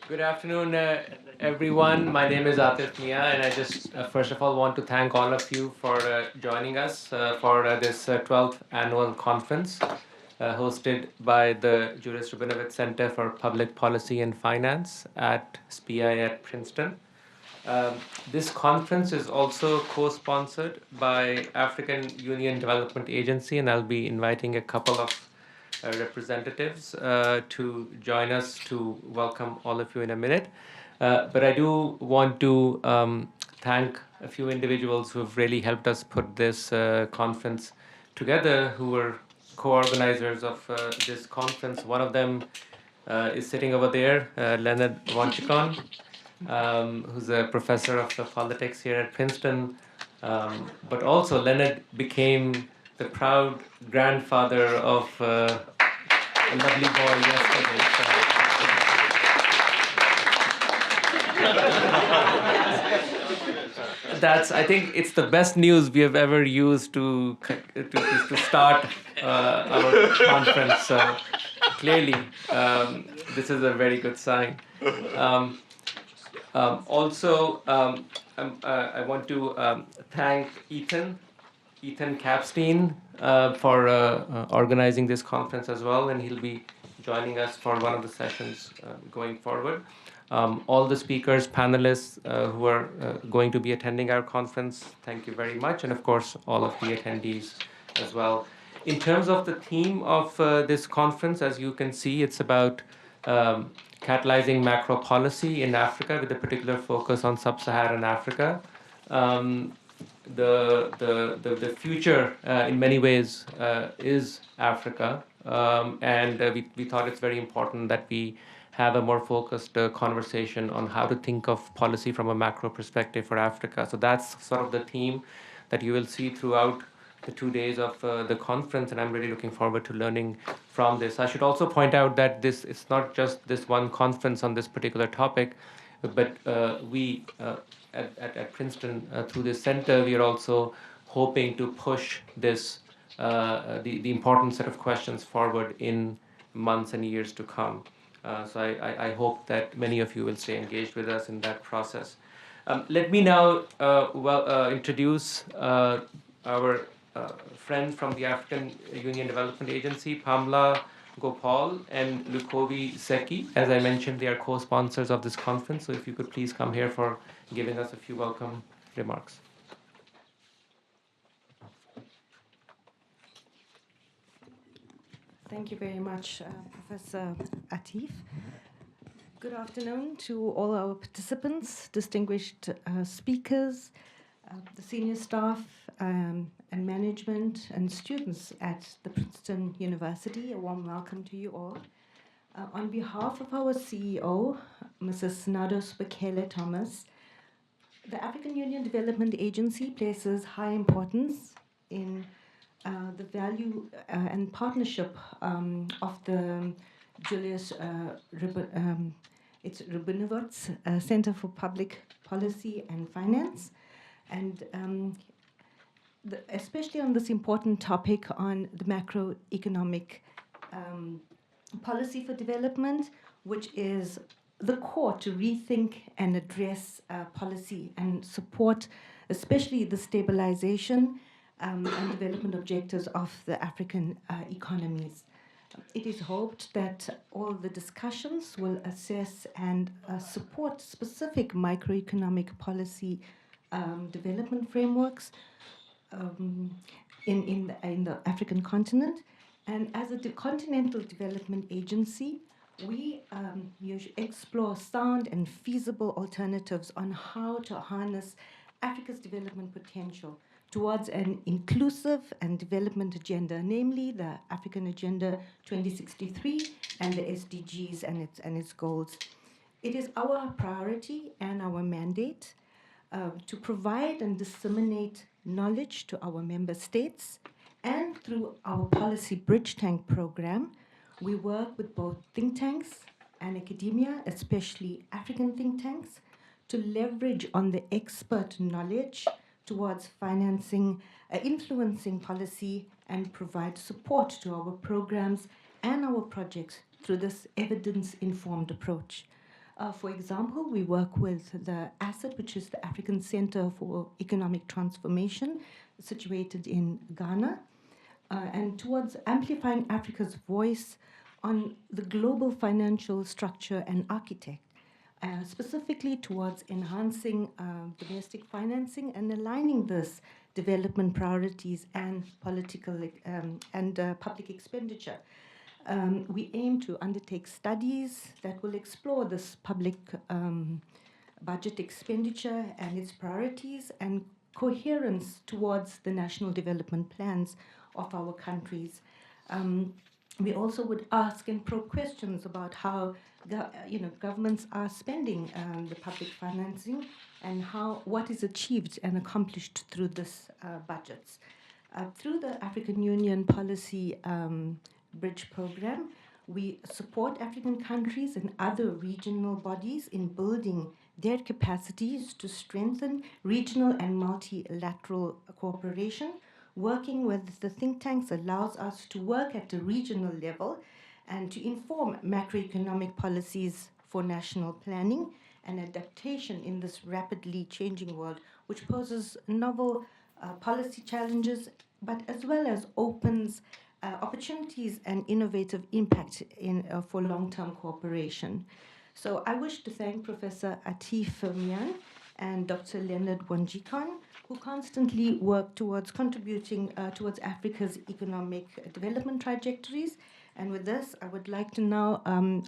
Good afternoon, everyone. My name is Atif Mia, and I just first of all want to thank all of you for joining us for this 12th annual conference hosted by the Juris Rabinovich Center for Public Policy and Finance at SPI at Princeton. Um, this conference is also co-sponsored by African Union Development Agency, and I'll be inviting a couple of representatives to join us to welcome all of you in a minute. But I do want to thank a few individuals who have really helped us put this conference together, who were co-organizers of this conference. One of them is sitting over there, Leonard Wonchikon, who's a professor of politics here at Princeton. But also, Leonard became the proud grandfather of a lovely boy yesterday. I think it's the best news we have ever used to start our conference. So clearly, this is a very good sign. I want to thank Ethan Capstein, for organizing this conference as well, and he'll be joining us for one of the sessions going forward. All the speakers, panelists who are going to be attending our conference, thank you very much, and of course, all of the attendees as well. In terms of the theme of this conference, as you can see, it's about catalyzing macro policy in Africa with a particular focus on Sub-Saharan Africa. The future in many ways is Africa, and we thought it's very important that we have a more focused conversation on how to think of policy from a macro perspective for Africa. So that's sort of the theme that you will see throughout the 2 days of the conference, and I'm really looking forward to learning from this. I should also point out that this is not just this one conference on this particular topic, but we at Princeton, through this center, we are also hoping to push this the important set of questions forward in months and years to come. So I hope that many of you will stay engaged with us in that process. Let me now introduce our friends from the African Union Development Agency, Pamela Gopal and Lukovi Seki. As I mentioned, they are co-sponsors of this conference. So if you could please come here for giving us a few welcome remarks. Thank you very much, Professor Atif. Good afternoon to all our participants, distinguished speakers, the senior staff and management and students at the Princeton University. A warm welcome to you all. On behalf of our CEO, Mrs. Nados Bekele Thomas, the African Union Development Agency places high importance in the value and partnership of the Julius Rabinovich Center for Public Policy and Finance, and especially on this important topic on the macroeconomic policy for development, which is the core to rethink and address policy and support, especially the stabilization and development objectives of the African economies. It is hoped that all the discussions will assess and support specific microeconomic policy development frameworks in the African continent. And as a continental development agency, we explore sound and feasible alternatives on how to harness Africa's development potential towards an inclusive and development agenda, namely the African Agenda 2063 and the SDGs and its goals. It is our priority and our mandate to provide and disseminate knowledge to our member states, and through our policy bridge tank program, we work with both think tanks and academia, especially African think tanks, to leverage on the expert knowledge towards financing, influencing policy, and provide support to our programs and our projects through this evidence-informed approach. For example, we work with the ASET, which is the African Center for Economic Transformation, situated in Ghana, and towards amplifying Africa's voice on the global financial structure and architect, specifically towards enhancing domestic financing and aligning this development priorities and political and public expenditure. We aim to undertake studies that will explore this public budget expenditure and its priorities and coherence towards the national development plans of our countries. We also would ask and probe questions about how governments are spending the public financing and what is achieved and accomplished through this budgets. Through the African Union Policy Bridge Program, we support African countries and other regional bodies in building their capacities to strengthen regional and multilateral cooperation. Working with the think tanks allows us to work at the regional level and to inform macroeconomic policies for national planning and adaptation in this rapidly changing world, which poses novel policy challenges, but as well as opens opportunities and innovative impact for long-term cooperation. So I wish to thank Professor Atif Mian and Dr. Leonard Wanjikan, who constantly work towards contributing towards Africa's economic development trajectories. And with this, I would like to now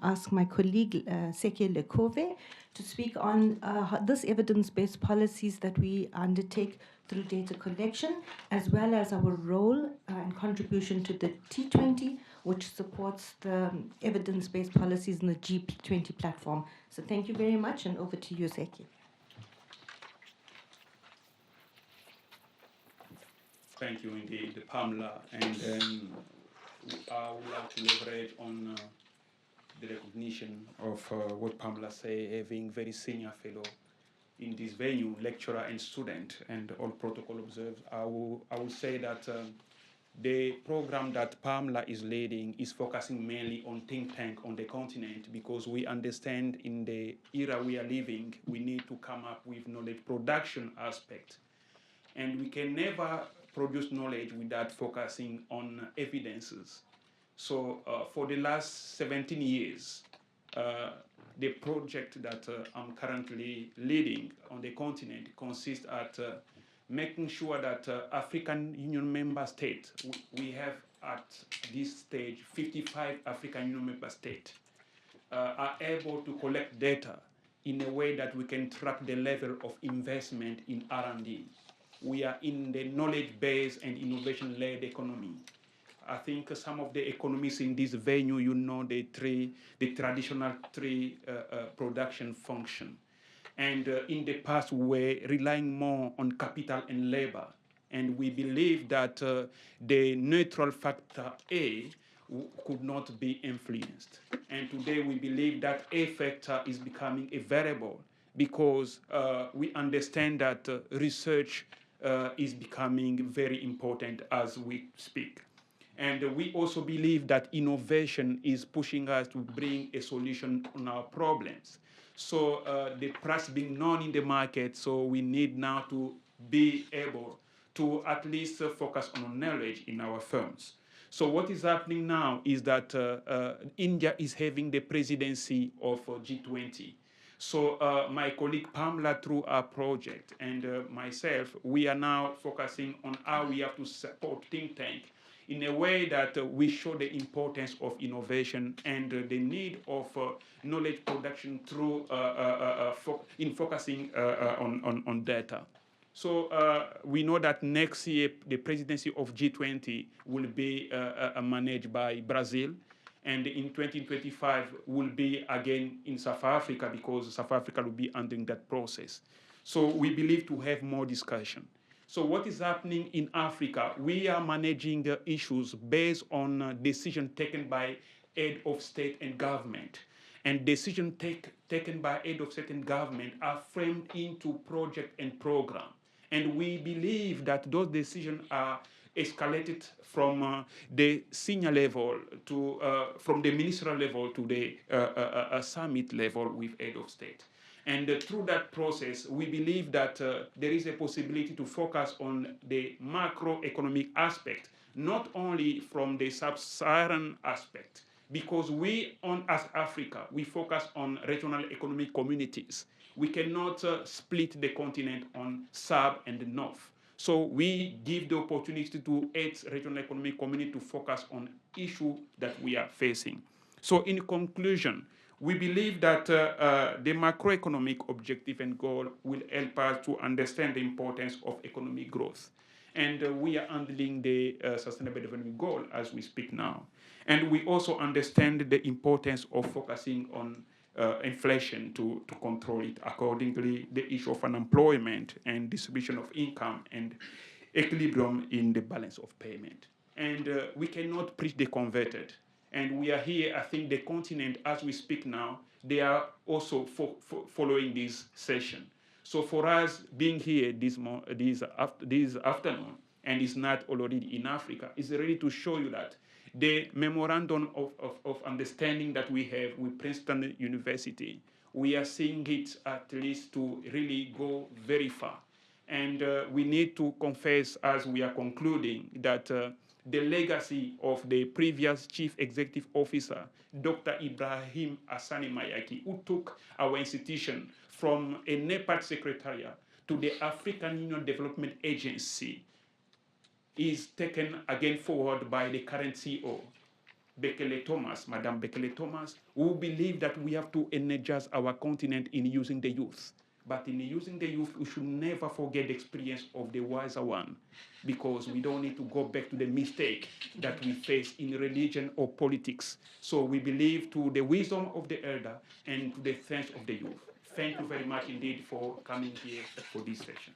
ask my colleague, Seke Lekove, to speak on this evidence-based policies that we undertake through data collection, as well as our role and contribution to the T20, which supports the evidence-based policies in the G20 platform. So thank you very much, and over to you, Seke. Thank you indeed, Pamela. And I would like to leverage on the recognition of what Pamela said, having very senior fellow in this venue, lecturer and student, and all protocol observed. I will say that the program that Pamela is leading is focusing mainly on think tank on the continent, because we understand in the era we are living, we need to come up with knowledge production aspect. And we can never produce knowledge without focusing on evidences. So for the last 17 years, the project that I'm currently leading on the continent consists at making sure that African Union member states, we have at this stage 55 African Union member states, are able to collect data in a way that we can track the level of investment in R&D. We are in the knowledge-based and innovation-led economy. I think some of the economists in this venue, you know the traditional three production function. And in the past, we were relying more on capital and labor. And we believe that the neutral factor A could not be influenced. And today we believe that A factor is becoming a variable, because we understand that research is becoming very important as we speak. And we also believe that innovation is pushing us to bring a solution on our problems. So the price being known in the market, so we need now to be able to at least focus on knowledge in our firms. So what is happening now is that India is having the presidency of G20. So my colleague Pamela, through our project, and myself, we are now focusing on how we have to support think tank in a way that we show the importance of innovation and the need of knowledge production through in focusing on data. So we know that next year the presidency of G20 will be managed by Brazil. And in 2025 will be again in South Africa, because South Africa will be under that process. So we believe to have more discussion. So what is happening in Africa? We are managing issues based on decision taken by head of state and government. And decision taken by head of state and government are framed into project and program. And we believe that those decisions are escalated from the senior level to from the ministerial level to the summit level with head of state. And through that process, we believe that there is a possibility to focus on the macroeconomic aspect, not only from the sub-Saharan aspect, because we, as Africa, we focus on regional economic communities. We cannot split the continent on sub and north. So we give the opportunity to each regional economic community to focus on issues that we are facing. So in conclusion, we believe that the macroeconomic objective and goal will help us to understand the importance of economic growth. And we are handling the Sustainable Development Goal as we speak now. And we also understand the importance of focusing on inflation to control it. Accordingly, the issue of unemployment and distribution of income and equilibrium in the balance of payment. And we cannot preach the converted. And we are here, I think the continent, as we speak now, they are also following this session. So for us, being here this afternoon, and it's not already in Africa, is ready to show you that the memorandum of understanding that we have with Princeton University, we are seeing it at least to really go very far. And we need to confess, as we are concluding, that the legacy of the previous chief executive officer, Dr. Ibrahim Hassani Mayaki, who took our institution from a NEPAD secretariat to the African Union Development Agency, is taken again forward by the current CEO, Bekele Thomas, Madame Bekele Thomas, who believe that we have to energize our continent in using the youth. But in using the youth, we should never forget the experience of the wiser one, because we don't need to go back to the mistake that we face in religion or politics. So we believe to the wisdom of the elder and to the sense of the youth. Thank you very much indeed for coming here for this session.